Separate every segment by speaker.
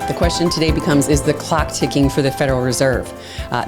Speaker 1: The question today becomes, is the clock ticking for the Federal Reserve?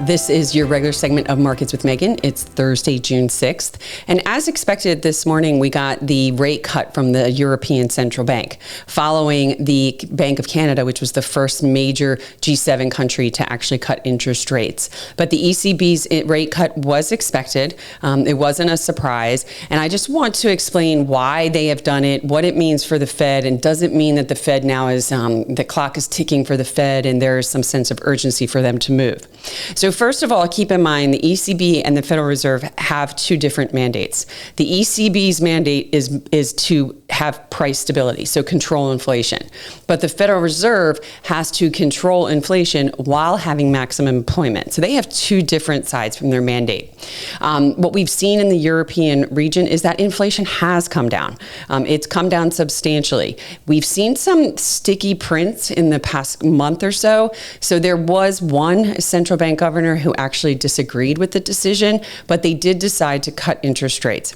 Speaker 1: This is your regular segment of Markets with Megan. It's Thursday, June 6th. And as expected this morning, we got the rate cut from the European Central Bank following the Bank of Canada, which was the first major G7 country to actually cut interest rates. But the ECB's rate cut was expected. It wasn't a surprise. And I just want to explain why they have done it, what it means for the Fed, and does it mean that the Fed now is, the clock is ticking for the Fed and there is some sense of urgency for them to move. So first of all, keep in mind the ECB and the Federal Reserve have two different mandates. The ECB's mandate is to have price stability, so control inflation. But the Federal Reserve has to control inflation while having maximum employment. So they have two different sides from their mandate. What we've seen in the European region is that inflation has come down. It's come down substantially. We've seen some sticky prints in the past month or so. So there was one central bank governor who actually disagreed with the decision, but they did decide to cut interest rates.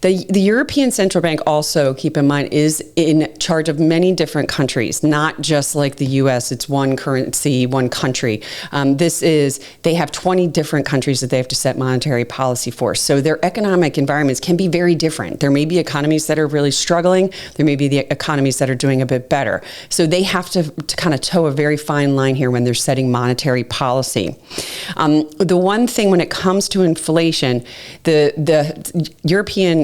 Speaker 1: The European Central Bank also, keep in mind, is in charge of many different countries, not just like the US, it's one currency, one country. They have 20 different countries that they have to set monetary policy for. So their economic environments can be very different. There may be economies that are really struggling. There may be the economies that are doing a bit better. So they have to kind of toe a very fine line here when they're setting monetary policy. The one thing when it comes to inflation, the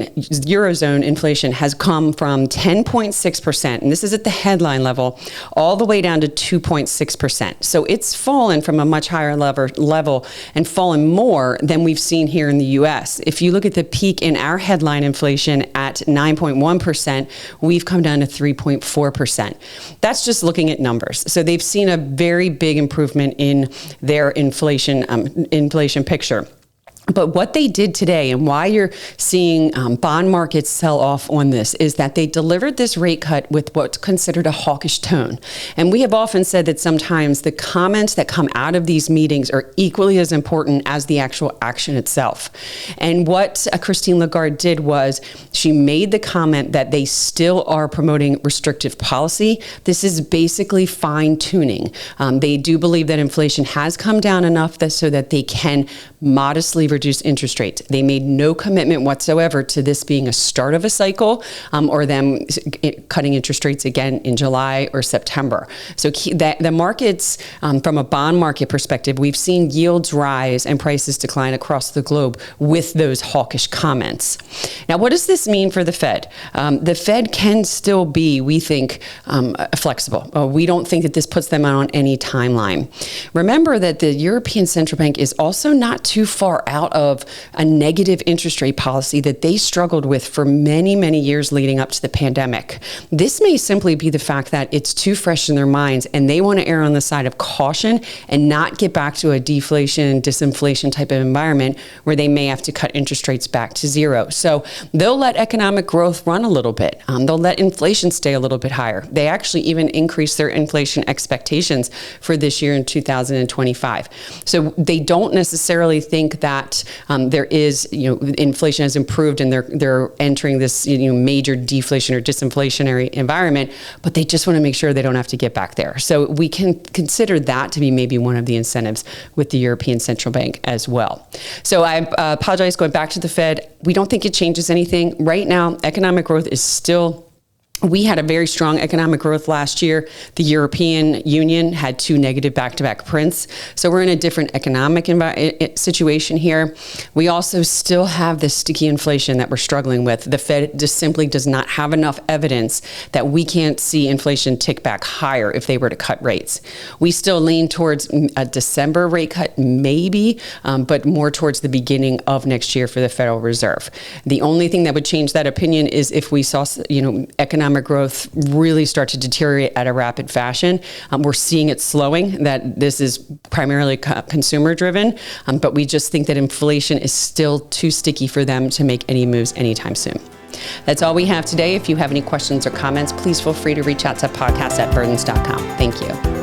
Speaker 1: Eurozone inflation has come from 10.6%, and this is at the headline level, all the way down to 2.6%. So it's fallen from a much higher level and fallen more than we've seen here in the US. If you look at the peak in our headline inflation at 9.1%, we've come down to 3.4%. That's just looking at numbers. So they've seen a very big improvement in their inflation picture. But what they did today and why you're seeing bond markets sell off on this is that they delivered this rate cut with what's considered a hawkish tone. And we have often said that sometimes the comments that come out of these meetings are equally as important as the actual action itself. And what Christine Lagarde did was she made the comment that they still are promoting restrictive policy. This is basically fine-tuning. They do believe that inflation has come down enough so that they can modestly reduce interest rates. They made no commitment whatsoever to this being a start of a cycle or them cutting interest rates again in July or September. So the markets, from a bond market perspective, we've seen yields rise and prices decline across the globe with those hawkish comments. Now, what does this mean for the Fed? The Fed can still be, we think, flexible. We don't think that this puts them on any timeline. Remember that the European Central Bank is also not too far out of a negative interest rate policy that they struggled with for many, many years leading up to the pandemic. This may simply be the fact that it's too fresh in their minds and they want to err on the side of caution and not get back to a deflation, disinflation type of environment where they may have to cut interest rates back to zero. So they'll let economic growth run a little bit. They'll let inflation stay a little bit higher. They actually even increase their inflation expectations for this year in 2025. So they don't necessarily think that there is, inflation has improved and they're entering this, major deflation or disinflationary environment, but they just want to make sure they don't have to get back there. So we can consider that to be maybe one of the incentives with the European Central Bank as well. So I apologize, going back to the Fed, we don't think it changes anything. Right now, economic growth is still. We had a very strong economic growth last year. The European Union had two negative back-to-back prints. So we're in a different economic situation here. We also still have this sticky inflation that we're struggling with. The Fed just simply does not have enough evidence that we can't see inflation tick back higher if they were to cut rates. We still lean towards a December rate cut, maybe, but more towards the beginning of next year for the Federal Reserve. The only thing that would change that opinion is if we saw, economic growth really start to deteriorate at a rapid fashion. We're seeing it slowing, that this is primarily consumer driven, but we just think that inflation is still too sticky for them to make any moves anytime soon. That's all we have today. If you have any questions or comments, please feel free to reach out to podcast@burdens.com. Thank you.